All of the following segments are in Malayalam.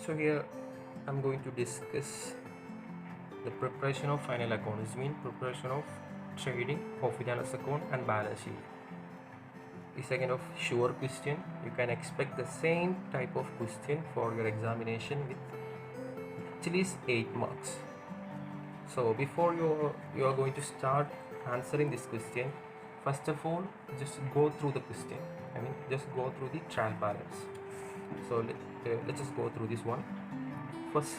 So here I'm going to discuss the preparation of final account. This means preparation of trading, profit and loss account and balance sheet. It's a kind of sure question. You can expect the same type of question for your examination with at least 8 marks. So before you are going to start answering this question, first of all, just go through the question. Just go through the trial balance. So let's just go through this one. First,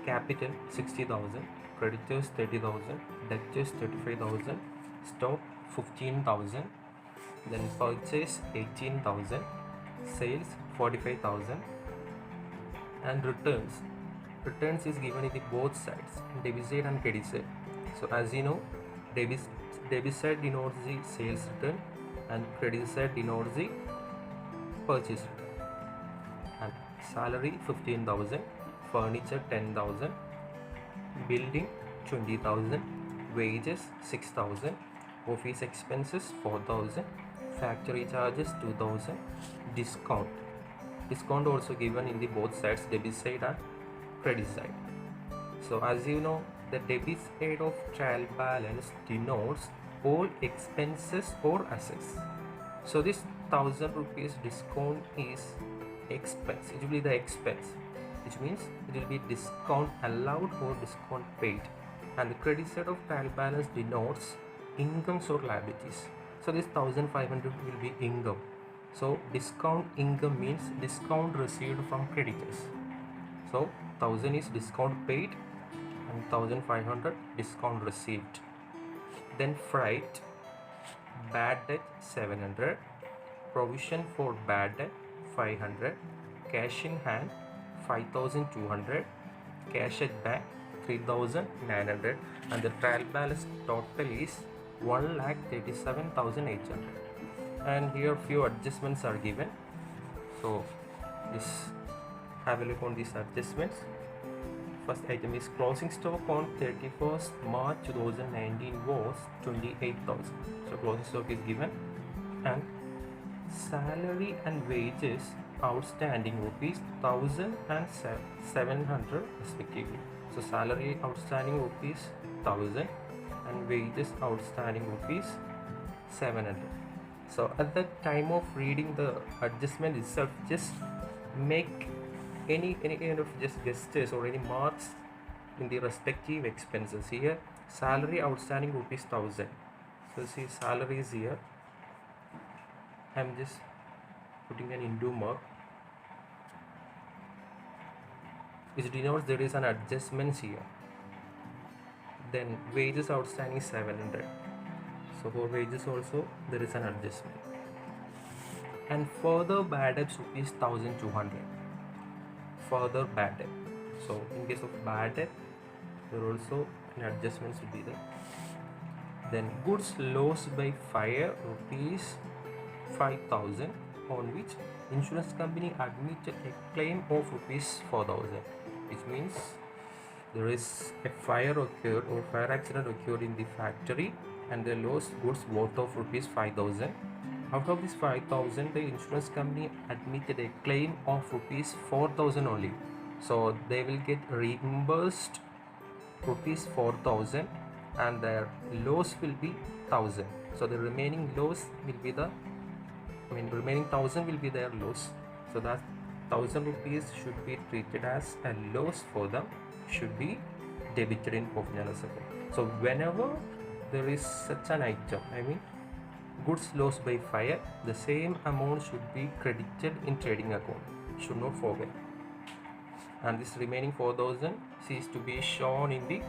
capital 60,000, creditors 30,000, debtors 35,000, stock 15,000, then purchase 18,000, sales 45,000, and returns. Returns is given in the both sides, debit side and credit side. So as you know, debit side denotes the sales return and credit side denotes the purchase return. And salary 15,000, furniture 10,000, building 20,000, wages 6,000, office expenses 4,000, factory charges 2,000, discount also given in the both sides, debit side and credit side. So as you know, the debit side of trial balance denotes all expenses or assets. So this 1,000 rupees discount is expense. It will be the expense, which means it will be discount allowed or discount paid. And the credit side of trial balance denotes incomes or liabilities. So this 1,500 will be income. So discount income means discount received from creditors. So 1,000 is discount paid and 1,500 discount received. Then freight, bad debt 700, provision for bad debt 500, cash in hand 5,200, cash at bank 3,900, and the trial balance total is 1,37,800. And here few adjustments are given. So just have a look on these adjustments. First item is closing stock on 31st March 2019 was 28,000. So closing stock is given. And salary and wages outstanding rupees 1,000 and 700 respectively. So salary outstanding rupees 1,000 and wages outstanding rupees 700. So at the time of reading the adjustment itself, just make any kind of just gestures or any marks in the respective expenses. Here salary outstanding rupees 1,000. So see, salary is here. I'm just putting an into mark, which denotes there is an adjustment here. Then wages outstanding 700. So for wages also there is an adjustment. And further bad debts rupees 1,200. Further bad debt. So in case of bad debt, there also an adjustment should be there. Then goods lost by fire rupees 5,000, on which insurance company admitted a claim of rupees 4,000, which means there is a fire occurred or fire accident occurred in the factory and they lost goods worth of rupees 5,000. Out of this 5,000, the insurance company admitted a claim of rupees 4,000 only. So they will get reimbursed rupees 4,000 and their loss will be 1,000. So the remaining loss will be remaining 1,000 will be their loss. So that 1,000 rupees should be treated as a loss for them, should be debited in profit and loss account. So whenever there is such an item, goods lost by fire, the same amount should be credited in trading account. Should not forget. And this remaining 4,000 is to be shown in the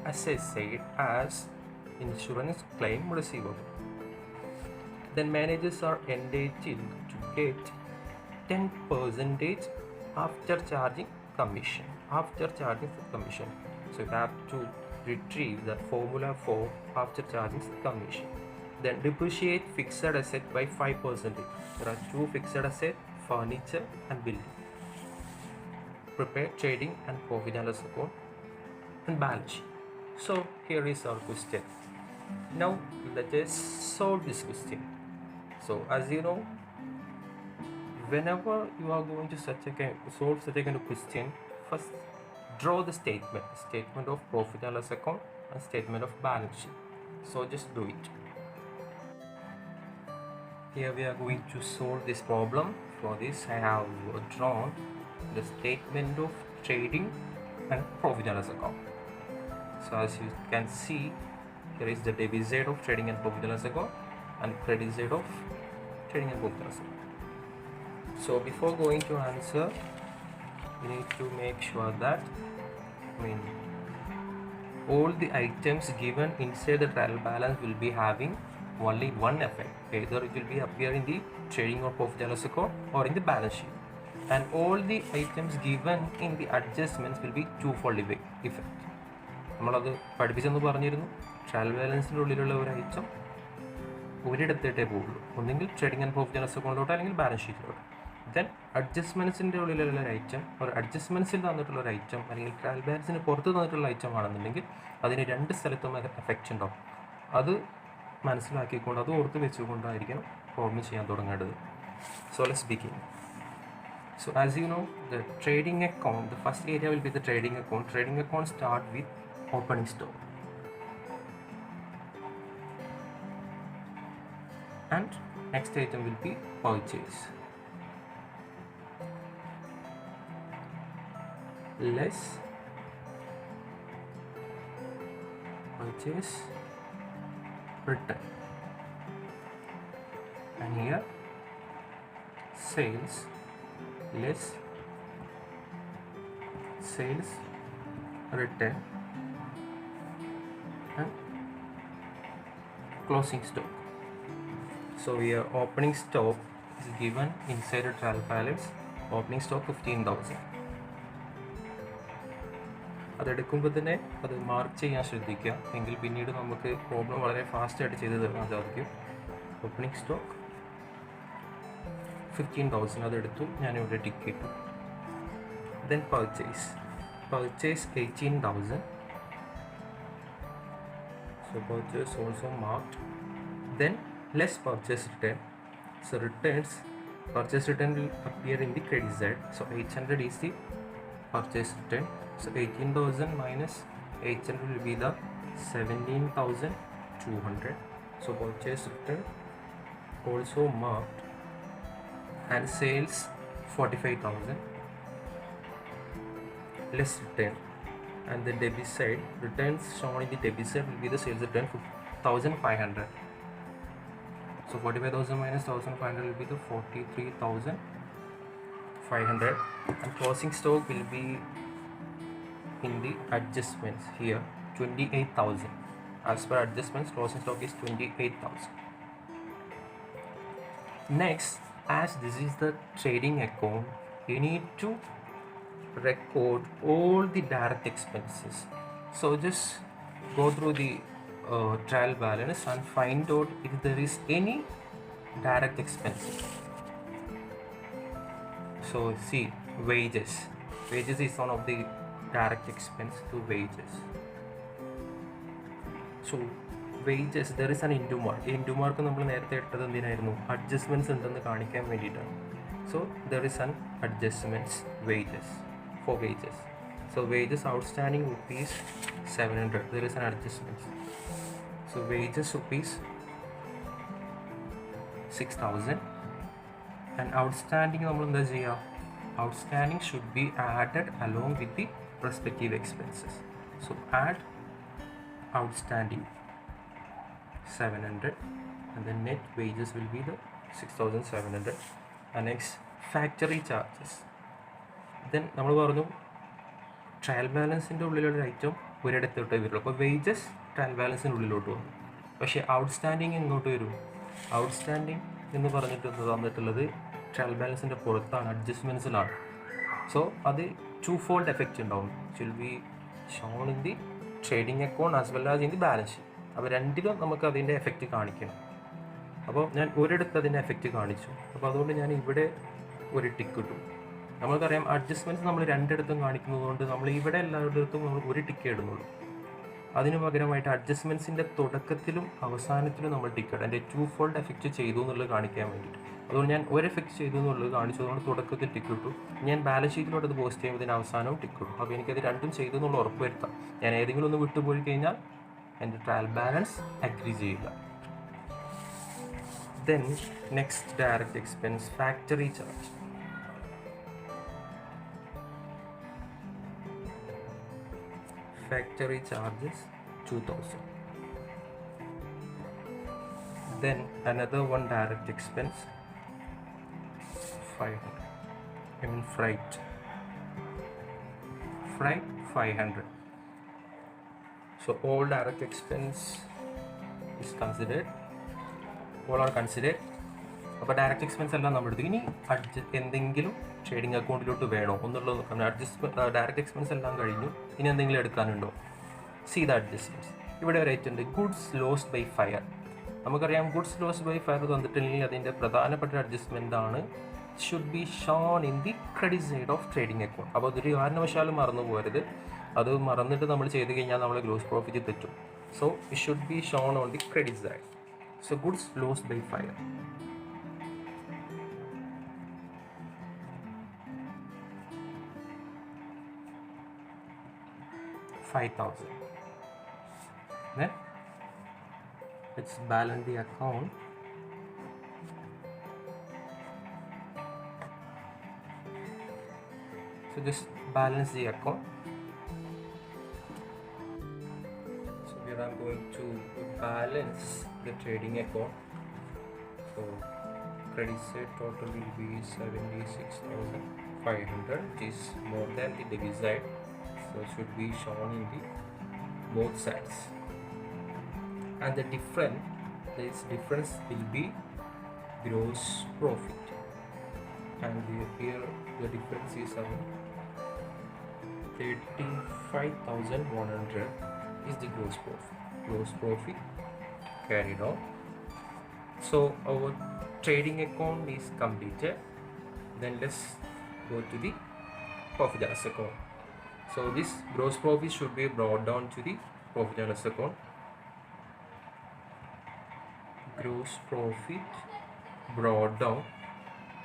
asset side as insurance claim receivable. Then managers are entitled to get 10% after charging commission. So you have to retrieve the formula for after charging commission. Then depreciate fixed asset by 5%. There are two fixed assets, furniture and building. Prepare trading and profit and loss account and balance sheet. So here is our question. Now let us solve this question. So as you know, whenever you are going to solve such a kind of question, first draw the statement of profit and loss account and statement of balance sheet. So just do it. Here we are going to solve this problem. For this I have drawn the statement of trading and profit and loss account. So as you can see, here is the debit side of trading and profit and loss account and credit side of trading and profit and loss account. So before going to answer, you need to make sure that all the items given inside the trial balance will be having only one effect. Either it will be appear in the trading or profit and loss account or in the balance sheet. And all the items given in the adjustments will be twofold effect. നമ്മളത് പഠിപ്പിച്ചെന്ന് പറഞ്ഞിരുന്നു. ട്രയൽ ബാലൻസിൻ്റെ ഉള്ളിലുള്ള ഒരു ഐറ്റം ഒരിടത്തേട്ടേ പോകുള്ളൂ. ഒന്നെങ്കിൽ trading and profit and loss അക്കൗണ്ടിലോട്ട് അല്ലെങ്കിൽ ബാലൻസ് ഷീറ്റിലോട്ട്. ദെൻ അഡ്ജസ്റ്റ്മെൻറ്റ്സിൻ്റെ ഉള്ളിലുള്ള ഒരു ഐറ്റം, ഒരു അഡ്ജസ്റ്റ്മെൻറ്റ്സിൽ തന്നിട്ടുള്ള ഒരു ഐറ്റം അല്ലെങ്കിൽ ട്രയൽ ബാലൻസിന് പുറത്ത് തന്നിട്ടുള്ള ഐറ്റം ആണെന്നുണ്ടെങ്കിൽ അതിന് രണ്ട് സ്ഥലത്തും എഫക്റ്റ് ഉണ്ടാവും. അത് മനസ്സിലാക്കിക്കൊണ്ട് അത് ഓർത്ത് വെച്ചുകൊണ്ടായിരിക്കണം പ്രോബ്ലം ചെയ്യാൻ തുടങ്ങേണ്ടത്. So let's begin. So as you know, the trading account, the first area will be the trading account. Trading account start with opening stock. And next item will be purchase. Less purchase return. And here sales less sales return and closing stock. So here opening stock is given inside the trial balance. Opening stock 15,000. അതെടുക്കുമ്പോൾ തന്നെ അത് മാർക്ക് ചെയ്യാൻ ശ്രദ്ധിക്കുക, എങ്കിൽ പിന്നീട് നമുക്ക് പ്രോബ്ലം വളരെ ഫാസ്റ്റായിട്ട് ചെയ്ത് തീർക്കാൻ സാധിക്കും. ഓപ്പണിംഗ് സ്റ്റോക്ക് 15,000 അതെടുത്തു, ഞാനിവിടെ ടിക്ക് ഇട്ടു. Then purchase 18,000. So purchase also marked. Then less purchase return. So purchase return will appear in the credit side. So 800 is the purchase return. So 18,000 minus 800 will be the 17,200. So purchase return also marked. And sales 45,000 less return, and the debit side returns shown in the debit side will be the sales return 1,500. So 45,000 minus 1,500 will be the 43,500. And closing stock will be in the adjustments here 28,000. As per adjustments, closing stock is 28,000. Next, as this is the trading account, you need to record all the direct expenses. So just go through the trial balance and find out if there is any direct expenses. So see, wages is one of the direct expense to wages. So wages, there is an into mark. Into mark നമ്മൾ നേരത്തെ ഇട്ടത് എന്തിനായിരുന്നു? അഡ്ജസ്റ്റ്മെൻറ്റ്സ് ഉണ്ടെന്ന് കാണിക്കാൻ വേണ്ടിയിട്ടാണ്. So there is an adjustments wages for wages. So wages outstanding rupees 700. There is an adjustment. So wages rupees 6,000 and outstanding നമ്മൾ എന്താ ചെയ്യുക? Outstanding should be added along with the respective expenses. So add outstanding 700 and the net wages will be the 6,700. And next factory charges. Then നമ്മൾ പറഞ്ഞു ട്രയൽ ബാലൻസിൻ്റെ ഉള്ളിലുള്ള ഐറ്റം ഒരിടത്തോട്ടേ വരുള്ളൂ. അപ്പോൾ വേജസ് ട്രയൽ ബാലൻസിൻ്റെ ഉള്ളിലോട്ട് വന്നു. പക്ഷേ ഔട്ട്സ്റ്റാൻഡിങ് എങ്ങോട്ട് വരും? ഔട്ട്സ്റ്റാൻഡിങ് എന്ന് പറഞ്ഞിട്ട് തന്നിട്ടുള്ളത് ട്രയൽ ബാലൻസിൻ്റെ പുറത്താണ്, അഡ്ജസ്റ്റ്മെൻറ്റ്സിലാണ്. സോ അത് ടു ഫോൾഡ് എഫക്റ്റ് ഉണ്ടാവും. It will be shown in the trading account as well as in the balance sheet. അപ്പോൾ രണ്ടിലും നമുക്ക് അതിൻ്റെ എഫക്റ്റ് കാണിക്കണം. അപ്പോൾ ഞാൻ ഒരിടത്ത് അതിൻ്റെ എഫക്റ്റ് കാണിച്ചു. അപ്പോൾ അതുകൊണ്ട് ഞാൻ ഇവിടെ ഒരു ടിക്ക് ഇട്ടു. നമ്മൾക്കറിയാം അഡ്ജസ്റ്റ്മെൻറ്റ്സ് നമ്മൾ രണ്ടിടത്തും കാണിക്കുന്നത് കൊണ്ട് നമ്മൾ ഇവിടെ എല്ലായിടത്തും നമ്മൾ ഒരു ടിക്കേ ഇടുന്നുള്ളൂ. അതിന് പകരമായിട്ട് അഡ്ജസ്റ്റ്മെൻറ്റ്സിൻ്റെ തുടക്കത്തിലും അവസാനത്തിലും നമ്മൾ ടിക്കറ്റ് എൻ്റെ 2-fold എഫക്റ്റ് ചെയ്തു എന്നുള്ളത് കാണിക്കാൻ വേണ്ടിയിട്ട്. അതുകൊണ്ട് ഞാൻ ഒരു എഫക്റ്റ് ചെയ്തു എന്നുള്ളത് കാണിച്ചതുകൊണ്ട് തുടക്കത്തിൽ ടിക്ക് ഇട്ടു. ഞാൻ ബാലൻസ് ഷീറ്റിലോട്ട് അത് പോസ്റ്റ് ചെയ്യുമ്പോൾ ഇതിന് അവസാനവും ടിക്ക് ഇട്ടു. അപ്പോൾ എനിക്കത് രണ്ടും ചെയ്തു എന്നുള്ള ഉറപ്പ് വരുത്താം. ഞാൻ ഏതെങ്കിലും ഒന്ന് വിട്ടുപോയി കഴിഞ്ഞാൽ എൻ്റെ ട്രയൽ ബാലൻസ് അഗ്രി ചെയ്യില്ല. Then next direct expense factory charge. Factory charges 2000. Then another one direct expense 500. I mean freight 500. So all direct expense is considered. All are considered. അപ്പോൾ ഡയറക്റ്റ് എക്സ്പെൻസ് എല്ലാം നമ്മൾ എടുത്തു. ഇനി എന്തെങ്കിലും ട്രേഡിംഗ് അക്കൗണ്ടിലോട്ട് വേണോ എന്നുള്ളത് ഡയറക്റ്റ് എക്സ്പെൻസ് എല്ലാം കഴിഞ്ഞു. ഇനി എന്തെങ്കിലും എടുക്കാനുണ്ടോ? See the adjustments. ഇവിടെ ഒരു ഐറ്റം ഉണ്ട്, ഗുഡ്സ് ലോസ്റ്റ് ബൈ ഫയർ. നമുക്കറിയാം ഗുഡ്സ് ലോസ്റ്റ് ബൈ ഫയർ തന്നിട്ടില്ലെങ്കിൽ അതിൻ്റെ പ്രധാനപ്പെട്ട അഡ്ജസ്റ്റ്മെൻ്റ് ആണ് should be shown in the credit side of trading account. അപ്പോൾ അതൊരു കാരണവശാലും മറന്നു പോകരുത്. അത് മറന്നിട്ട് നമ്മൾ ചെയ്ത് കഴിഞ്ഞാൽ നമ്മൾ ഗ്രോസ് പ്രോഫിറ്റ് തെറ്റും. So it should be shown on the credit side. So goods lost by fire 5,000. Then let's balance the account. So just balance the account. So here I'm going to balance the trading account. So credit side total will be 76,500, which is more than the debit side. So it should be shown in the both sides, and the difference will be gross profit, and here the difference is 35,100 is the gross profit carried on. So our trading account is completed. Then let's go to the profit and loss account. So this gross profit should be brought down to the profit and loss account. Gross profit brought down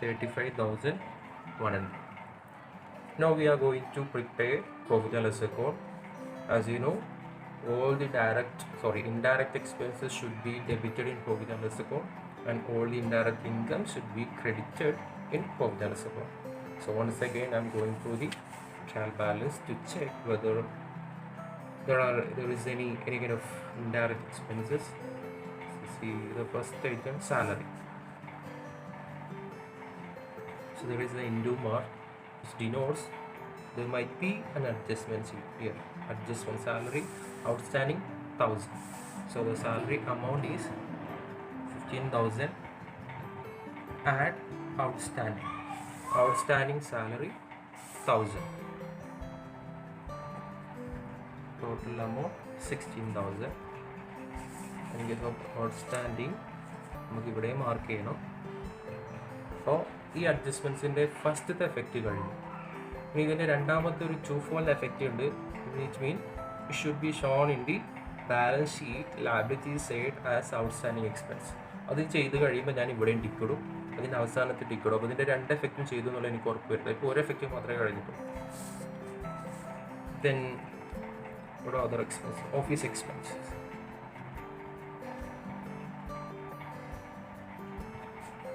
35,100. Now we are going to prepare profit and loss account. As you know, all the indirect expenses should be debited in profit and loss account, and all the indirect income should be credited in profit and loss account. So once again I'm going through the trial balance to check whether there is any kind of indirect expenses. So see the first item, salary. So there is the into mark which denotes there might be an adjustment here. Adjustment salary outstanding 1,000. So the salary amount is 15,000. Add outstanding salary 1,000. Total amount 16,000. And get outstanding നമുക്ക് ഇവിടെ മാർക്ക് ചെയ്യണം. അപ്പോൾ ഈ അഡ്ജസ്റ്റ്മെൻറ്റ്സിൻ്റെ ഫസ്റ്റത്തെ എഫക്റ്റ് കഴിഞ്ഞു. ഇനി ഇതിൻ്റെ രണ്ടാമത്തെ ഒരു 2-fold എഫക്റ്റ് ഉണ്ട്. Which mean it should be shown in the balance sheet liability side as outstanding expense. അത് ചെയ്ത് കഴിയുമ്പോൾ ഞാൻ ഇവിടെയും ടിക്കിടും, അതിൻ്റെ അവസാനത്തെ ടിക്കിടും. അപ്പോൾ ഇതിൻ്റെ രണ്ട് എഫക്റ്റും ചെയ്തു എന്നുള്ളത് എനിക്ക് ഉറപ്പ് വരുന്നത്. ഇപ്പോൾ ഒരു എഫക്റ്റ് മാത്രമേ കഴിഞ്ഞിട്ടുള്ളൂ. Then what are other expenses? Office expenses.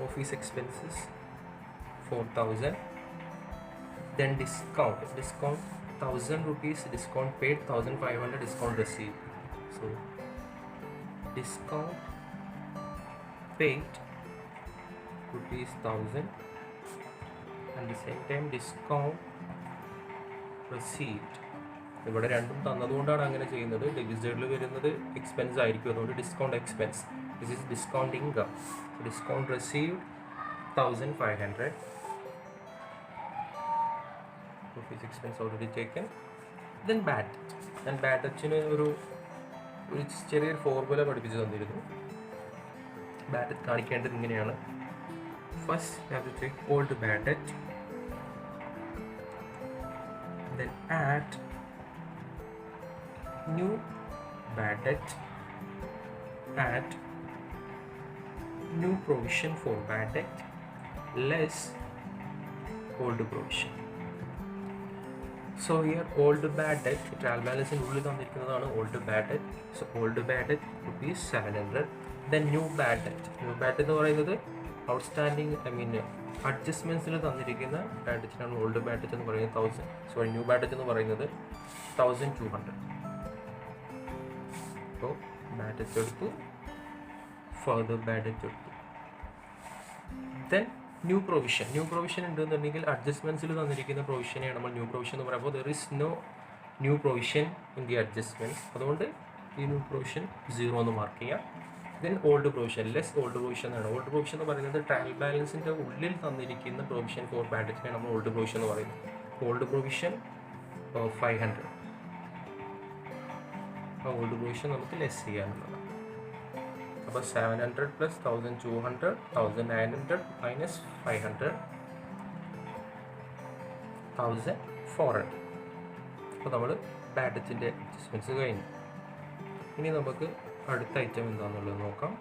Office expenses 4,000. Then discount 1,000 rupees discount paid, 1,500 discount received. So discount paid rupees 1,000, and the same time discount received. ഇവിടെ രണ്ടും തന്നതുകൊണ്ടാണ് അങ്ങനെ ചെയ്യുന്നത്. ഡെബിറ്റ് സൈഡിൽ വരുന്നത് എക്സ്പെൻസ് ആയിരിക്കും, അതുകൊണ്ട് discount expense. This is discount income. Discount received 1,500. Office expense already taken. Then bad ഡെറ്റിന് ഒരു ചെറിയൊരു ഫോർമുല പഠിപ്പിച്ച് തന്നിരുന്നു. ബാഡ് ഡെറ്റ് കാണിക്കേണ്ടത് ഇങ്ങനെയാണ്. First you have to take old bad debt, then add new bad debt, add new provision for bad debt less old provision. So here old bad debt trial balance ഉള്ളിൽ തന്നിരിക്കുന്നതാണ് old bad debt. So old bad debt rupees 700. Then new bad debt എന്ന് പറയുന്നത് ഔട്ട്സ്റ്റാൻഡിങ് അഡ്ജസ്റ്റ്മെൻറ്റ്സിൽ തന്നിരിക്കുന്ന ബാഡ് ഡെറ്റിനാണ് ഓൾഡ് ബാഡ് ഡെറ്റ് എന്ന് പറയുന്നത് 1000. സോറി ന്യൂ ബാഡ് ഡെറ്റ് എന്ന് പറയുന്നത് 1200. അപ്പോൾ ബാഡ് ഡെറ്റ് എടുത്തു, ഫർദർ ബാഡ് ഡെറ്റ് എടുത്തു. ദെൻ ന്യൂ പ്രൊവിഷൻ ഉണ്ടെന്നുണ്ടെങ്കിൽ അഡ്ജസ്റ്റ്മെൻറ്റ്സിൽ തന്നിരിക്കുന്ന പ്രൊവിഷനെയാണ് നമ്മൾ ന്യൂ പ്രൊവിഷൻ എന്ന് പറയുമ്പോൾ there is no new provision in the adjustments. അതുകൊണ്ട് ഈ ന്യൂ പ്രൊവിഷൻ 0 എന്ന് മാർക്ക് ചെയ്യാം. Then old provision less old provision എന്നാണ്. ഓൾഡ് പ്രൊവിഷൻ എന്ന് പറയുന്നത് ട്രയൽ ബാലൻസിൻ്റെ ഉള്ളിൽ തന്നിരിക്കുന്ന പ്രൊവിഷൻ ഫോർ ബാഡ് ഡെറ്റിനെ നമ്മൾ ഓൾഡ് പ്രൊവിഷൻ എന്ന് പറയുന്നത്. Old provision 500. ആ ഓൾഡ് പ്രൊവിഷൻ നമുക്ക് ലെസ് ചെയ്യാനുള്ളതാണ്. അപ്പോൾ 700 + 1200 1900 മൈനസ് 500 1400. അപ്പോൾ നമ്മൾ ബാഡ് ഡെറ്റിൻ്റെ അഡ്ജസ്റ്റ്മെൻറ്റ്സ് കഴിഞ്ഞു. ഇനി നമുക്ക് അടുത്ത ഐറ്റം എന്താണെന്നുള്ളത് നോക്കാം.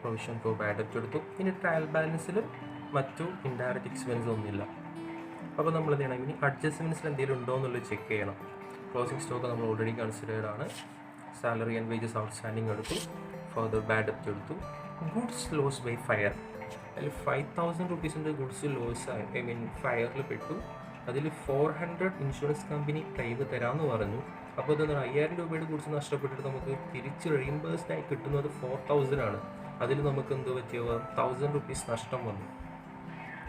പ്രൊവിഷൻ ഫോർ ബാഡ് ഡെറ്റ് എടുത്തു. ഇനി ട്രയൽ ബാലൻസിൽ മറ്റു ഇൻഡയറക്റ്റ് എക്സ്പെൻസ് ഒന്നുമില്ല. അപ്പോൾ നമ്മൾ എന്ത് ചെയ്യണം, ഇനി അഡ്ജസ്റ്റ്മെൻറ്റ്സിൽ എന്തെങ്കിലും ഉണ്ടോ എന്നുള്ളത് ചെക്ക് ചെയ്യണം. ക്ലോസിംഗ് സ്റ്റോക്ക് നമ്മൾ ഓൾറെഡി കൺസിഡേർഡ് ആണ്. സാലറി ആൻഡ് വേജസ് ഔട്ട്സ്റ്റാൻഡിങ് എടുത്തു, ഫർദർ ബാഡ് ഡെറ്റ് എടുത്തു. ഗുഡ്സ് ലോസ് ബൈ ഫയർ, അതിൽ 5000 റുപ്പീസിൻ്റെ ഗുഡ്സ് ലോസ് ഫയറിൽ പെട്ടു. അതിൽ 400 ഇൻഷുറൻസ് കമ്പനി ക്ലെയിം തരാമെന്ന് പറഞ്ഞു. അപ്പോൾ ഇതെന്താണ്, 5000 രൂപയുടെ ഗുഡ്സ് നഷ്ടപ്പെട്ടിട്ട് നമുക്ക് തിരിച്ച് റീഇംബേഴ്സ്ഡായി കിട്ടുന്നത് 4000 ആണ്. അതിൽ നമുക്ക് എന്ത് പറ്റിയോ 1000 റുപ്പീസ് നഷ്ടം വന്നു.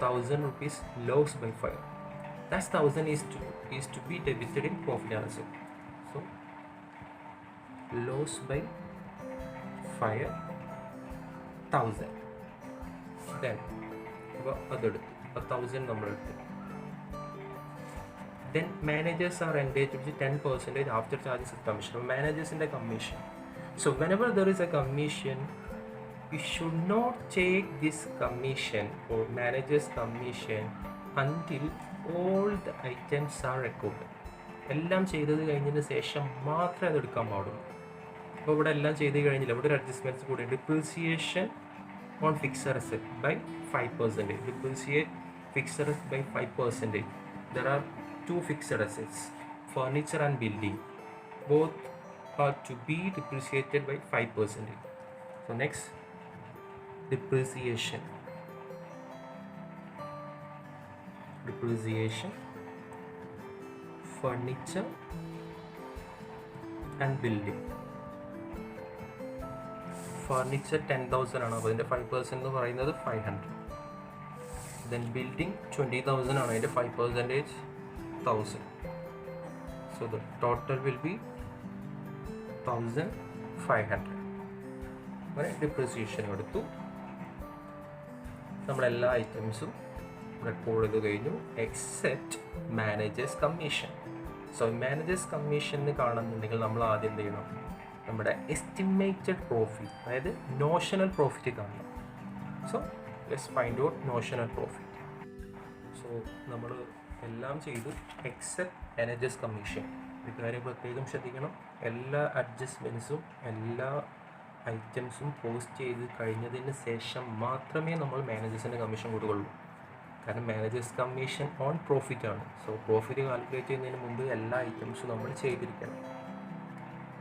1000 rupees loss by fire. That 1000 is to be debited in profit and loss. So loss by fire 1000. Then other 1000 number. Then managers are engaged with 10% after charges of commission. Managers in the commission. So whenever there is a commission, you should not take this commission or manager's commission until all the items are recorded. എല്ലാം ചെയ്തത് കഴിഞ്ഞതിന് ശേഷം മാത്രമേ അത് എടുക്കാൻ പാടുള്ളൂ. അപ്പോൾ ഇവിടെ എല്ലാം ചെയ്ത് കഴിഞ്ഞില്ല, ഇവിടെ ഒരു അഡ്ജസ്റ്റ്മെൻറ്റ്സ് കൂടി. Depreciation on fixed asset by 5%. Depreciate fixed asset by 5%. There are two fixed assets, furniture and building. Both are to be depreciated by 5%. So next, depreciation, furniture and building. Furniture 10,000 ആണ്, അപ്പോൾ അതിൻ്റെ 5% എന്ന് പറയുന്നത് 500. Then building 20,000 ആണ്, അതിൻ്റെ 5% 1000. So the total will be 1500. അങ്ങനെ ഡിപ്രിസിയേഷൻ എടുത്തു. നമ്മളെല്ലാ ഐറ്റംസും റെക്കോർഡ് ചെയ്ത് കഴിഞ്ഞു except managers commission. So managers commission കാണുന്നുണ്ടെങ്കിൽ നമ്മൾ ആദ്യം എന്ത് ചെയ്യണം, നമ്മുടെ എസ്റ്റിമേറ്റഡ് പ്രോഫിറ്റ്, അതായത് നോഷണൽ പ്രോഫിറ്റ് കാണണം. So let's find out notional profit. So നമ്മൾ എല്ലാം ചെയ്തു എക്സെപ്റ്റ് മാനേജേഴ്സ് കമ്മീഷൻ. ഒരു കാര്യം പ്രത്യേകം ശ്രദ്ധിക്കണം, എല്ലാ അഡ്ജസ്റ്റ്മെൻറ്റ്സും എല്ലാ ഐറ്റംസും പോസ്റ്റ് ചെയ്ത് കഴിഞ്ഞതിന് ശേഷം മാത്രമേ നമ്മൾ മാനേജേഴ്സിൻ്റെ കമ്മീഷൻ കൊടുക്കുള്ളൂ. കാരണം മാനേജേഴ്സ് കമ്മീഷൻ ഓൺ പ്രോഫിറ്റ് ആണ്. സോ പ്രോഫിറ്റ് കാൽക്കുലേറ്റ് ചെയ്യുന്നതിന് മുമ്പ് എല്ലാ ഐറ്റംസും നമ്മൾ ചെയ്തിരിക്കണം,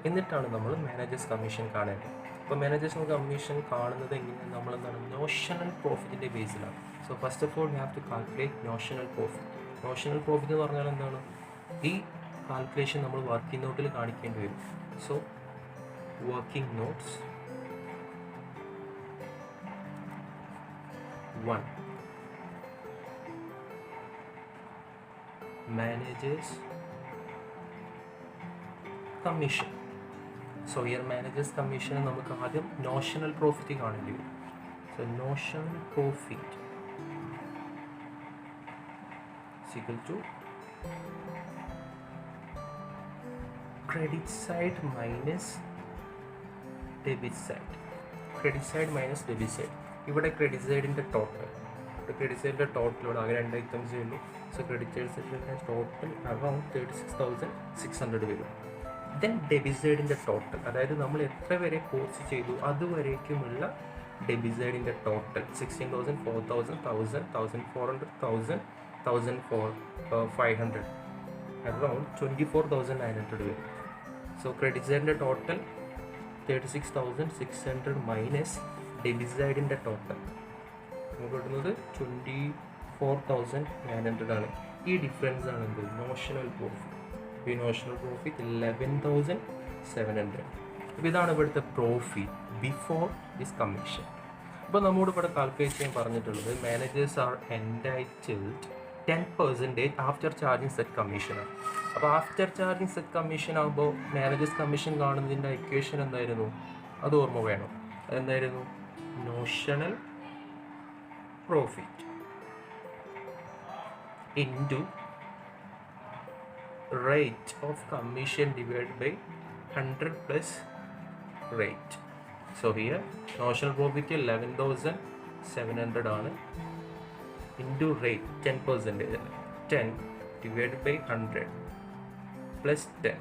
എന്നിട്ടാണ് നമ്മൾ മാനേജേഴ്സ് കമ്മീഷൻ കാണേണ്ടത്. അപ്പോൾ മാനേജേഴ്സ് കമ്മീഷൻ കാണുന്നത് എങ്ങനെയാണ്, നമ്മളെന്താണ് നോഷണൽ പ്രോഫിറ്റിൻ്റെ ബേസിലാണ്. So first of all you have to calculate notional profit. Notional profit എന്ന് പറഞ്ഞാൽ എന്താണ്, ഈ കാൽക്കുലേഷൻ നമ്മൾ വർക്കിംഗ് നോട്ടിൽ കാണിക്കേണ്ടി വരും. So working notes 1, managers commission. So here managers commission നമുക്ക് ആദ്യം നോഷണൽ പ്രോഫിറ്റ് കാണേണ്ടി വരും. So notional profit is equal to credit side minus debit side. Credit side minus debit side. ഇവിടെ ക്രെഡിറ്റ് സൈഡിൻ്റെ ടോട്ടൽ ക്രെഡിറ്റ് സൈഡിൻ്റെ ടോട്ടലോട് ആകെ 2 ഐറ്റംസേ ഉള്ളൂ. സോ ക്രെഡിറ്റ് സൈഡിൻ്റെ ടോട്ടൽ അറൗണ്ട് 36,600 വരും. ദെൻ ഡെബിറ്റ് സൈഡിൻ്റെ ടോട്ടൽ, അതായത് നമ്മൾ എത്ര വരെ കോഴ്സ് ചെയ്തു അതുവരേക്കുമുള്ള ഡെബിറ്റ് സൈഡിൻ്റെ ടോട്ടൽ 16,000, 4,000, 1,000, 1,400, 1,000, 1,500, അറൗണ്ട് 24,900 വരും. സോ ക്രെഡിറ്റ് സൈഡിൻ്റെ ടോട്ടൽ 36,600 മൈനസ് ഡെബിറ്റ് സൈഡിൻ്റെ ടോട്ടൽ നമുക്ക് കിട്ടുന്നത് 24,900 ആണ്. ഈ ഡിഫറൻസ് ആണ് എന്ത്? Notional profit. ഈ നോഷണൽ പ്രോഫിറ്റ് 11,700. അപ്പോൾ ഇതാണ് ഇവിടുത്തെ പ്രോഫിറ്റ് ബിഫോർ ദിസ് കമ്മീഷൻ. അപ്പോൾ നമ്മോട് ഇവിടെ കാൽക്കുലേറ്റ് ചെയ്യാൻ പറഞ്ഞിട്ടുള്ളത് managers are entitled 10% after charging such കമ്മീഷനാണ്. അപ്പോൾ ആഫ്റ്റർ ചാർജിങ് സെറ്റ് കമ്മീഷൻ ആകുമ്പോൾ മാനേജേഴ്സ് കമ്മീഷൻ കാണുന്നതിൻ്റെ ഇക്വേഷൻ എന്തായിരുന്നു? അത് ഓർമ്മ വേണം. അതെന്തായിരുന്നു? Notional profit into rate of commission divided by 100 plus rate. So here notional profit 11,700 ആണ് into rate 10%, 10 divided by 100 plus 10.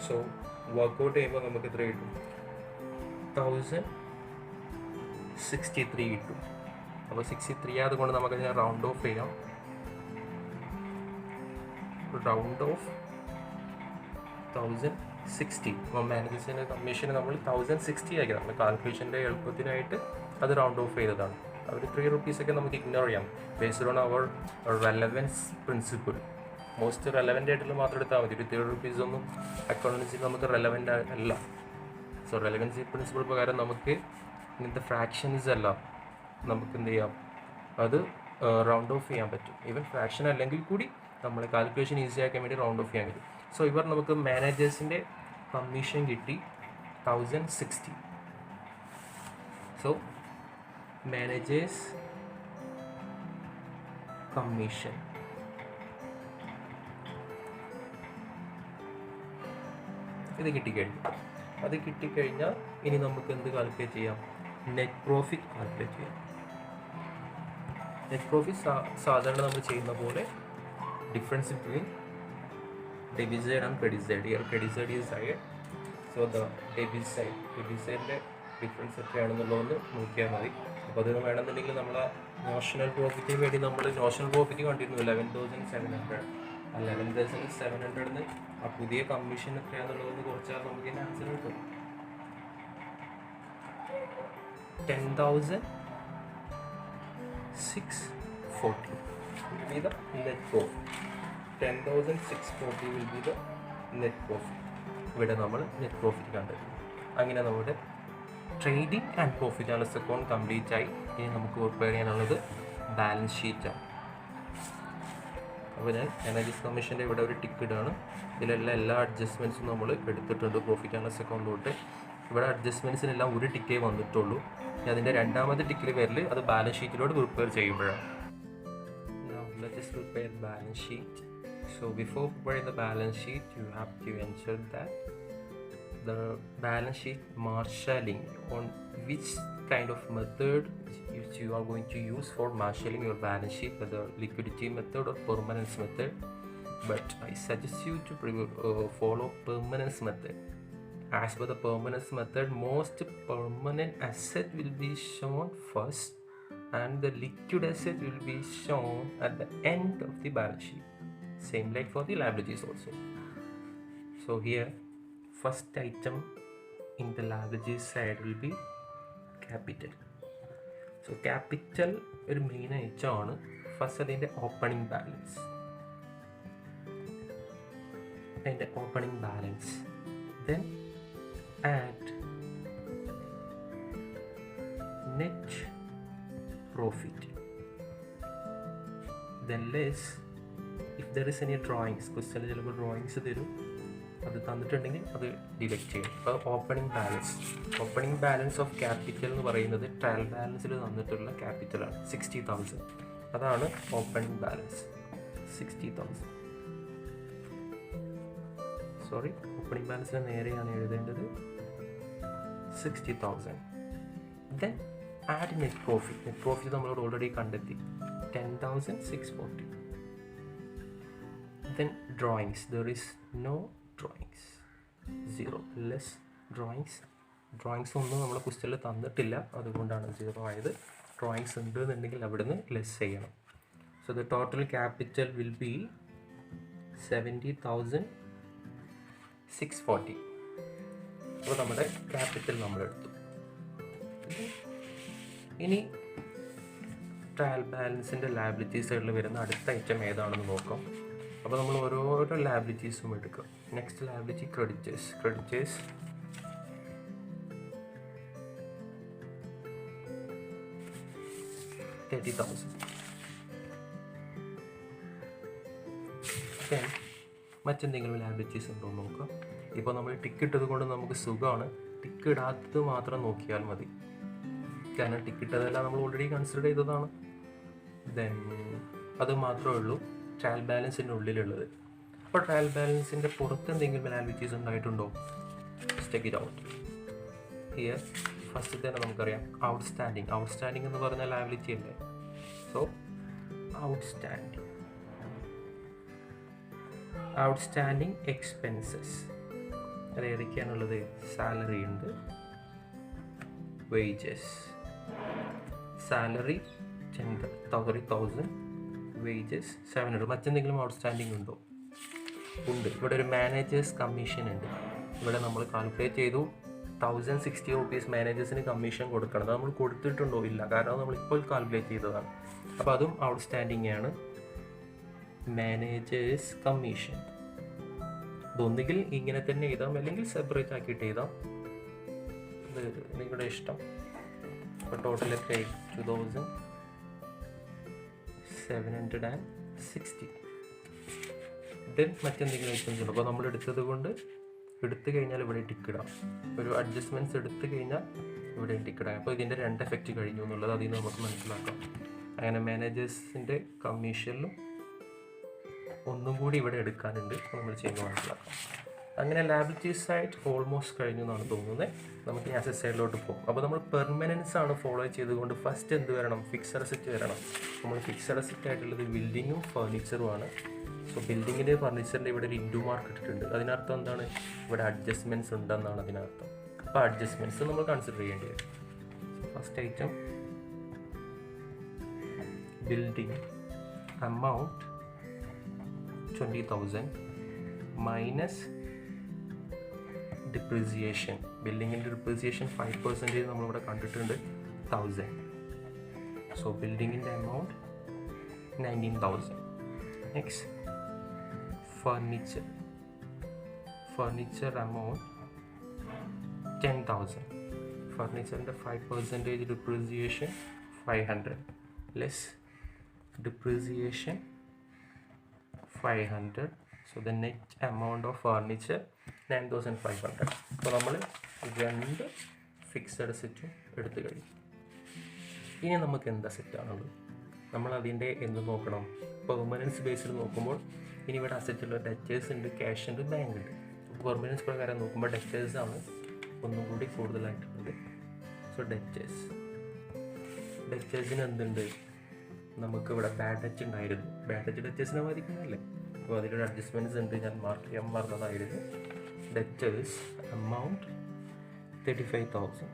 So workout ചെയ്യുമ്പോൾ നമുക്ക് എത്ര കിട്ടും? 1,063 കിട്ടും. അപ്പോൾ 63 അതുകൊണ്ട് നമുക്ക് ഇതിനെ റൗണ്ട് ഓഫ് ചെയ്യാം. Round of 1,060. അപ്പോൾ മാനേജേഴ്സിൻ്റെ കമ്മീഷന് നമ്മൾ 1,060 ആക്കി. നമ്മൾ കാൽക്കുലേഷൻ്റെ എളുപ്പത്തിനായിട്ട് അത് റൗണ്ട് ഓഫ് ചെയ്തതാണ്. അവർ 3 rupees നമുക്ക് ഇഗ്നോർ ചെയ്യാം ബേസ്ഡ് ഓൺ അവർ റെലവൻസ് പ്രിൻസിപ്പിൾ. മോസ്റ്റ് റെലവൻ്റ് ആയിട്ടുള്ള മാത്രം എടുത്താൽ മതി. ഒരു 3 rupees ഒന്നും അക്കൗണ്ടൻസിൽ നമുക്ക് റെലവൻ്റ് അല്ല. സോ റെലവൻസി പ്രിൻസിപ്പിൾ പ്രകാരം നമുക്ക് ഇങ്ങനത്തെ ഫ്രാക്ഷൻസ് എല്ലാം നമുക്ക് എന്ത് ചെയ്യാം? അത് റൗണ്ട് ഓഫ് ചെയ്യാൻ പറ്റും. ഈവൻ ഫ്രാക്ഷൻ അല്ലെങ്കിൽ കൂടി നമ്മൾ കാൽക്കുലേഷൻ ഈസി ആക്കാൻ വേണ്ടി റൗണ്ട് ഓഫ് ചെയ്യാൻ പറ്റും. സോ ഇവർ നമുക്ക് മാനേജേഴ്സിൻ്റെ കമ്മീഷൻ കിട്ടി 1,060. സോ മാനേജേഴ്സ് കമ്മീഷൻ ഇത് കിട്ടിക്കഴിഞ്ഞാൽ ഇനി നമുക്ക് എന്ത് കാൽക്കുലേറ്റ് ചെയ്യാം? നെറ്റ് പ്രോഫിറ്റ് കാൽക്കുലേറ്റ് ചെയ്യാം. നെറ്റ് പ്രോഫിറ്റ് സാധാരണ നമ്മൾ ചെയ്യുന്ന പോലെ difference between debit side and credit side. Here credit side is higher, so the debit side difference എത്രയാണെന്നുള്ളതൊന്ന് നോക്കിയാൽ മതി. അപ്പോൾ അത് വേണമെന്നുണ്ടെങ്കിൽ നമ്മൾ നോഷണൽ പ്രോഫിറ്റിന് വേണ്ടി നമ്മൾ നോഷണൽ പ്രോഫിറ്റ് കണ്ടിരുന്നു 11,700. ആ 11,700 ആ പുതിയ കമ്മീഷൻ എത്രയാണെന്നുള്ളതൊന്ന് കുറച്ചാൽ നമുക്ക് ഇതിൻ്റെ ആൻസർ കിട്ടും. 10,640 will be the net profit. 10,640 will be the net profit. ഇവിടെ നമ്മൾ നെറ്റ് പ്രോഫിറ്റ് കണ്ടത്. അങ്ങനെ നമ്മുടെ trading and profit and loss account complete ആയി. ഇനി നമുക്ക് പ്രിപ്പയർ ചെയ്യാനുള്ളത് ബാലൻസ് ഷീറ്റാണ്. അപ്പോൾ ഞാൻ മാനേജേഴ്സ് കമ്മീഷൻ്റെ ഇവിടെ ഒരു ടിക്ക് ഇടാണ്. ഇതിലെല്ലാം എല്ലാ അഡ്ജസ്റ്റ്മെൻറ്റ്സും നമ്മൾ എടുത്തിട്ടുണ്ട് പ്രോഫിറ്റ് ആൻഡ് ലോസ് അക്കൗണ്ട് തൊട്ട്. ഇവിടെ അഡ്ജസ്റ്റ്മെൻറ്റ്സിനെല്ലാം ഒരു ടിക്കേ വന്നിട്ടുള്ളൂ. അതിൻ്റെ രണ്ടാമത്തെ ടിക്കിൽ വരൽ അത് ബാലൻസ് ഷീറ്റിലോട്ട് പ്രിപ്പയർ ചെയ്യുമ്പോഴാണ്. Let's just prepare balance sheet. So before preparing the balance sheet, you have to ensure that the balance sheet marshalling, on which kind of method which you are going to use for marshalling your balance sheet, whether liquidity method or permanence method. But I suggest you to follow permanence method. As per the permanence method, most permanent asset will be shown first and the liquid asset will be shown at the end of the balance sheet. Same like for the liabilities also. So here first item in the liabilities side will be capital. So capital ഒരു മെയിൻ ഐറ്റം ആണ്. ഫസ്റ്റ് അതിൻ്റെ ഓപ്പണിംഗ് ബാലൻസ്. അതിൻ്റെ opening balance then add net profit, then less if there is any drawings. Question ചിലപ്പോൾ ഡ്രോയിങ്സ് തരും, അത് തന്നിട്ടുണ്ടെങ്കിൽ അത് ഡിലക്ട് ചെയ്യും. അപ്പോൾ ഓപ്പണിംഗ് ബാലൻസ് ഓഫ് ക്യാപിറ്റൽ എന്ന് പറയുന്നത് ട്രയൽ ബാലൻസിൽ തന്നിട്ടുള്ള ക്യാപിറ്റലാണ് 60,000. അതാണ് ഓപ്പണിംഗ് ബാലൻസ് 60,000. സോറി, ഓപ്പണിംഗ് ബാലൻസിന് നേരെയാണ് എഴുതേണ്ടത് 60,000. Then ആഡ് നെറ്റ് പ്രോഫിറ്റ് നമ്മളോട് ഓൾറെഡി കണ്ടെത്തി 10,640. Then drawings, there is no drawings, 0, less drawings ഒന്നും നമ്മൾ ക്വസ്റ്റ്യനിൽ തന്നിട്ടില്ല, അതുകൊണ്ടാണ് 0 ആയത്. ഡ്രോയിങ്സ് ഉണ്ട് എന്നുണ്ടെങ്കിൽ അവിടുന്ന് ലെസ് ചെയ്യണം. So the total capital will be 70,640. അപ്പോൾ നമ്മുടെ ക്യാപിറ്റൽ നമ്മളെടുത്തു. ഇനി ട്രയൽ ബാലൻസിൻ്റെ ലയബിലിറ്റി സൈഡിൽ വരുന്ന അടുത്ത ഐറ്റം ഏതാണെന്ന് നോക്കാം. അപ്പോൾ നമ്മൾ ഓരോരോ ലയബിലിറ്റീസും എടുക്കും. Next liability creditors 30,000. ദെൻ മറ്റെന്തെങ്കിലും ലയബിലിറ്റീസ് ഉണ്ടോ എന്ന് നോക്കാം. ഇപ്പോൾ നമ്മൾ ടിക്ക് ഇട്ടത് കൊണ്ട് നമുക്ക് സുഖമാണ്, ടിക്ക് ഇടാത്തത് മാത്രം നോക്കിയാൽ മതി. കാരണം ടിക്ക് ഇട്ടതെല്ലാം നമ്മൾ ഓൾറെഡി കൺസിഡർ ചെയ്തതാണ്. ദെൻ അത് മാത്രമേ ഉള്ളൂ ട്രയൽ ബാലൻസിൻ്റെ ഉള്ളിലുള്ളത്. അപ്പോൾ ട്രയൽ ബാലൻസിൻ്റെ പുറത്ത് എന്തെങ്കിലും ലയബിലിറ്റീസ് ഉണ്ടായിട്ടുണ്ടോ? Check it out. Here first തന്നെ നമുക്കറിയാം ഔട്ട്സ്റ്റാൻഡിങ് എന്ന് പറഞ്ഞ ലയബിലിറ്റി അല്ലേ. സോ ഔട്ട്സ്റ്റാൻഡിങ് എക്സ്പെൻസസ് അത് ഏതൊക്കെയാണുള്ളത്? സാലറി ഉണ്ട്, വേജസ്, സാലറി 10,000, വേജസ് 700. മറ്റെന്തെങ്കിലും ഔട്ട്സ്റ്റാൻഡിങ് ഉണ്ടോ? ഉണ്ട്. ഇവിടെ ഒരു മാനേജേഴ്സ് കമ്മീഷൻ ഉണ്ട്. ഇവിടെ നമ്മൾ കാൽക്കുലേറ്റ് ചെയ്തു 1,060 rupees മാനേജേഴ്സിന് കമ്മീഷൻ കൊടുക്കണം. അത് നമ്മൾ കൊടുത്തിട്ടുണ്ടോ? ഇല്ല, കാരണം നമ്മളിപ്പോൾ കാൽക്കുലേറ്റ് ചെയ്തതാണ്. അപ്പോൾ അതും ഔട്ട്സ്റ്റാൻഡിങ് ആണ്. മാനേജേഴ്സ് കമ്മീഷൻ ഇതൊന്നുകിൽ ഇങ്ങനെ തന്നെ എഴുതാം, അല്ലെങ്കിൽ സെപ്പറേറ്റ് ആക്കിയിട്ട് എഴുതാം, ഇത് നിങ്ങളുടെ ഇഷ്ടം. അപ്പോൾ ടോട്ടൽ എത്ര? 2,760. ദെൻ മറ്റെന്തെങ്കിലും ഐറ്റംസ് ഉണ്ട്. അപ്പോൾ നമ്മൾ എടുത്തു കഴിഞ്ഞാൽ ഇവിടെ ടിക്കിടാം. ഒരു അഡ്ജസ്റ്റ്മെൻറ്റ്സ് എടുത്തു കഴിഞ്ഞാൽ ഇവിടെ ടിക്കിടാം. അപ്പോൾ ഇതിൻ്റെ 2 എഫക്റ്റ് കഴിഞ്ഞു എന്നുള്ളത് അതിൽ നിന്ന് നമുക്ക് മനസ്സിലാക്കാം. അങ്ങനെ മാനേജേഴ്സിൻ്റെ കമ്മീഷനിലും ഒന്നും കൂടി ഇവിടെ എടുക്കാനുണ്ട്, നമ്മൾ ചെയ്യുന്നത് മനസ്സിലാക്കാം. അങ്ങനെ ലയബിലിറ്റീസ് സൈഡ് ഓൾമോസ്റ്റ് കഴിഞ്ഞു എന്നാണ് തോന്നുന്നത്. നമുക്ക് ഈ അസറ്റ് സൈഡിലോട്ട് പോകും. അപ്പോൾ നമ്മൾ പെർമനൻസ് ആണ് ഫോളോ ചെയ്തുകൊണ്ട് ഫസ്റ്റ് എന്ത് വരണം? ഫിക്സഡ് അസറ്റ് വരണം. നമ്മൾ ഫിക്സഡ് അസറ്റ് ആയിട്ടുള്ളത് ബിൽഡിങ്ങും ഫർണിച്ചറുമാണ്. സോ ബിൽഡിങ്ങിൻ്റെ ഫർണിച്ചറിൻ്റെ ഇവിടെ ഒരു ഇൻഡു മാർക്ക് ഇട്ടിട്ടുണ്ട്. അതിനർത്ഥം എന്താണ്? ഇവിടെ അഡ്ജസ്റ്റ്മെൻറ്റ്സ് ഉണ്ടെന്നാണ് അതിനർത്ഥം. അപ്പോൾ അഡ്ജസ്റ്റ്മെൻറ്റ്സ് നമ്മൾ കൺസിഡർ ചെയ്യേണ്ടി വരും. First item building amount 20,000 minus depreciation. ബിൽഡിങ്ങിൻ്റെ ഡിപ്രീസിയേഷൻ 5% നമ്മളിവിടെ കണ്ടിട്ടുണ്ട്, 1,000. സോ ബിൽഡിങ്ങിൻ്റെ amount 19,000. Next furniture amount 10,000. ഫർണിച്ചറിൻ്റെ 5% depreciation 500 less depreciation 500. So the net amount of furniture 9,500. അപ്പോൾ നമ്മൾ 2 ഫിക്സഡ് അസറ്റും എടുത്തു കഴിഞ്ഞു. ഇനി നമുക്ക് എന്ത് അസറ്റാണുള്ളത്? നമ്മൾ അതിൻ്റെ എന്ത് നോക്കണം? പെർമനൻസ് ബേസിൽ നോക്കുമ്പോൾ ഇനി ഇവിടെ അസറ്റുള്ള ഡെറ്റേഴ്സ് ഉണ്ട്, ക്യാഷ് ഉണ്ട്, ബാങ്ക് ഉണ്ട്. പെർമനൻസ് പ്രകാരം നോക്കുമ്പോൾ ഡെറ്റേഴ്സ് ആണ് ഒന്നും കൂടി കൂടുതലായിട്ടുള്ളത്. സോ ഡെറ്റേഴ്സിന് എന്തുണ്ട്? നമുക്കിവിടെ ബാഡ് ഡെറ്റ് ഉണ്ടായിരുന്നു. ബാഡ് ഡെറ്റേഴ്സിനെ ബാധിക്കുന്നതല്ലേ. അപ്പോൾ അതിലൊരു അഡ്ജസ്റ്റ്മെൻറ്റ്സ് ഉണ്ട്, ഞാൻ മാർക്ക് ചെയ്യാൻ പറഞ്ഞതായിരുന്നു. Debtors amount 35,000.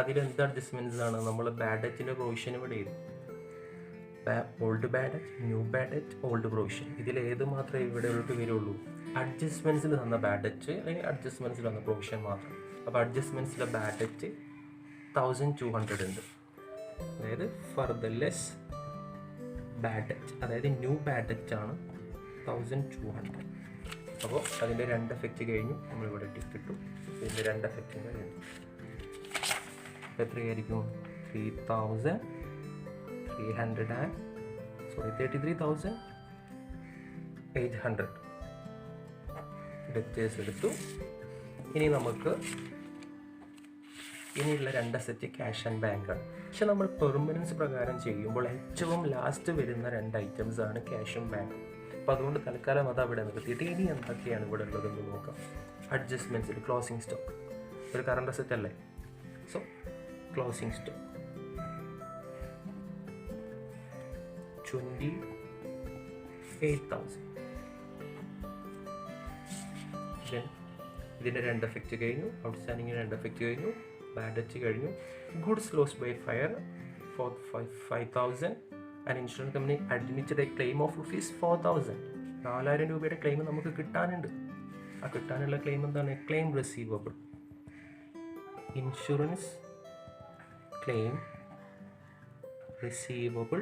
അതിലെന്ത് അഡ്ജസ്റ്റ്മെൻറ്റ്സ് ആണ്? നമ്മൾ ബാഡ് ഡെറ്റിൻ്റെ പ്രൊവിഷൻ ഇവിടെ ചെയ്തു. Old bad debt, new bad debt, old provision. ഇതിലേത് മാത്രമേ ഇവിടെ വരുള്ളൂ? അഡ്ജസ്റ്റ്മെൻറ്റ്സിൽ തന്ന ബാഡ് ഡെറ്റ് അല്ലെങ്കിൽ അഡ്ജസ്റ്റ്മെൻറ്റ്സിൽ തന്ന പ്രൊവിഷൻ മാത്രം. അപ്പോൾ അഡ്ജസ്റ്റ്മെൻറ്റ്സിലെ ബാഡ് ഡെറ്റ് 1,200 ഉണ്ട്. അതായത് ഫർദർ ലെസ് ബാഡ് ഡെറ്റ്, അതായത് ന്യൂ ബാഡ് ഡെറ്റ് ആണ് 1,200. അപ്പോൾ അതിൻ്റെ 2 എഫക്റ്റ് കഴിഞ്ഞു. നമ്മളിവിടെ ടിക്കിട്ടു. ഇതിൻ്റെ 2 എഫക്റ്റും കഴിഞ്ഞു. എത്രയായിരിക്കും? 33,800 ഡെറ്റേഴ്സ് എടുത്തു. ഇനി നമുക്ക് ഇനിയുള്ള 2 അസറ്റ് ക്യാഷ് ആൻഡ് ബാങ്ക് ആണ്. പക്ഷെ നമ്മൾ പെർമനൻസ് പ്രകാരം ചെയ്യുമ്പോൾ ഏറ്റവും ലാസ്റ്റ് വരുന്ന 2 ഐറ്റംസ് ആണ് ക്യാഷും ബാങ്കും. അപ്പോൾ അതുകൊണ്ട് തൽക്കാലം അത് അവിടെ നിർത്തിയിട്ട് ഇനി എന്തൊക്കെയാണ് ഇവിടെ ഉള്ളതെന്ന് നോക്കാം. അഡ്ജസ്റ്റ്മെൻറ്റ്സിൽ ക്ലോസിംഗ് സ്റ്റോക്ക് ഒരു കറണ്ട് അസറ്റ് അല്ലേ. So closing stock 28,000. Then ഇതിൻ്റെ 2 എഫക്റ്റ് കഴിഞ്ഞു, ഔട്ട്സ്റ്റാൻഡിങ്ങിന് 2 എഫക്റ്റ് കഴിഞ്ഞു, ബാഡ് ഡെറ്റ് കഴിഞ്ഞു, goods lost by fire for 5,000 and insurance company admitted a claim of rupees 4,000. 4,000 രൂപയുടെ ക്ലെയിം നമുക്ക് കിട്ടാനുണ്ട്. ആ കിട്ടാനുള്ള ക്ലെയിം എന്താണ്? Claim receivable. Insurance claim receivable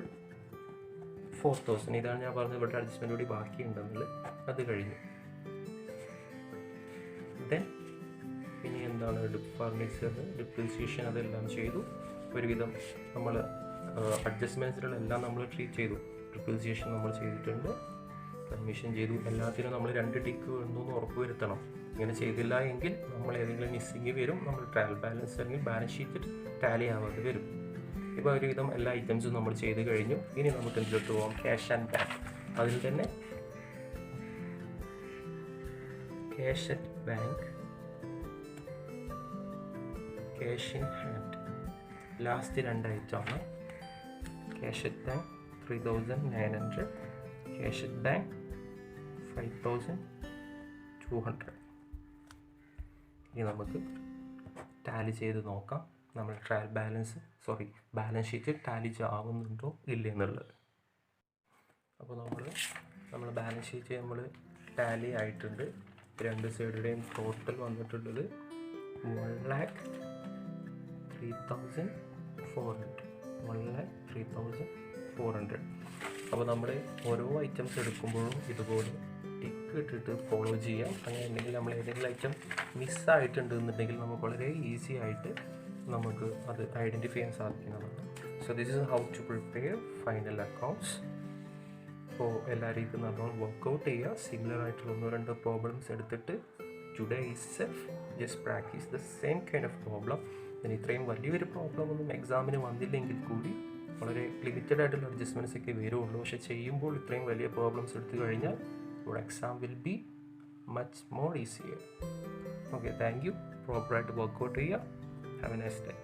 4,000. ഇതാണ് ഞാൻ പറഞ്ഞത് ഇവിടെ അഡ്ജസ്റ്റ്മെൻ്റ് കൂടി ബാക്കിയുണ്ടെന്നുള്ളത്. അത് കഴിഞ്ഞു. ദെൻ ഇനി എന്താണ്? ഫർണിച്ചർ ഡിപ്രീസിയേഷൻ അതെല്ലാം ചെയ്തു. ഒരുവിധം നമ്മൾ അഡ്ജസ്റ്റ്മെൻറ്റ്സിലെല്ലാം നമ്മൾ ട്രീറ്റ് ചെയ്തു. ഡിപ്രീസിയേഷൻ നമ്മൾ ചെയ്തിട്ടുണ്ട്, കമ്മീഷൻ ചെയ്തു. എല്ലാത്തിനും നമ്മൾ 2 ടിക്ക് വേണമെന്ന് ഉറപ്പ് വരുത്തണം. ഇങ്ങനെ ചെയ്തില്ല എങ്കിൽ നമ്മൾ ഏതെങ്കിലും മിസ്സിങ് വരും. നമ്മൾ ട്രയൽ ബാലൻസ് അല്ലെങ്കിൽ ബാലൻസ് ഷീറ്റിൽ ടാലി ആവാതെ വരും. ഇപ്പോൾ ഒരുവിധം എല്ലാ ഐറ്റംസും നമ്മൾ ചെയ്ത് കഴിഞ്ഞു. ഇനി നമുക്ക് എന്തിലോട്ട് പോകാം? Cash and bank. അതിൽ തന്നെ cash at bank, cash in hand, last 2 ഐറ്റമാണ്. Cash at bank 3,900, cash at bank 5,200. ഇനി നമുക്ക് ടാലി ചെയ്ത് നോക്കാം നമ്മൾ trial balance balance sheet tally ആവുന്നുണ്ടോ ഇല്ല എന്നുള്ളത്. അപ്പോൾ നമ്മൾ ബാലൻസ് ഷീറ്റ് നമ്മൾ ടാലി ആയിട്ടുണ്ട്. 2 സൈഡിലെയും ടോട്ടൽ വന്നിട്ടുള്ളത് 1,03,400. 1,03,400. അപ്പോൾ നമ്മൾ ഓരോ ഐറ്റംസ് എടുക്കുമ്പോഴും ഇതുപോലെ ടിക്ക് ഇട്ടിട്ട് ഫോളോ ചെയ്യാം. അങ്ങനെ ഉണ്ടെങ്കിൽ നമ്മൾ ഏതെങ്കിലും ഐറ്റം മിസ്സായിട്ടുണ്ട് എന്നുണ്ടെങ്കിൽ നമുക്ക് വളരെ ഈസി ആയിട്ട് നമുക്ക് അത് ഐഡൻറ്റിഫൈ ചെയ്യാൻ സാധിക്കുന്നതാണ്. So this is how to prepare final accounts. അപ്പോൾ എല്ലാവരും ഇത് നല്ലോണം വർക്കൗട്ട് ചെയ്യുക. സിമിലർ ആയിട്ടുള്ള 1-2 പ്രോബ്ലംസ് എടുത്തിട്ട് today itself just practice the same kind of problem. പിന്നെ ഇത്രയും വലിയൊരു പ്രോബ്ലം ഒന്നും എക്സാമിന് വന്നില്ലെങ്കിൽ കൂടി വളരെ ലിമിറ്റഡ് ആയിട്ടുള്ള അഡ്ജസ്റ്റ്മെൻറ്റ്സ് ഒക്കെ വരുള്ളൂ. പക്ഷെ ചെയ്യുമ്പോൾ ഇത്രയും വലിയ പ്രോബ്ലംസ് എടുത്തു കഴിഞ്ഞാൽ your exam will be much more easier. Okay, thank you. Proper workout here. Have a nice day.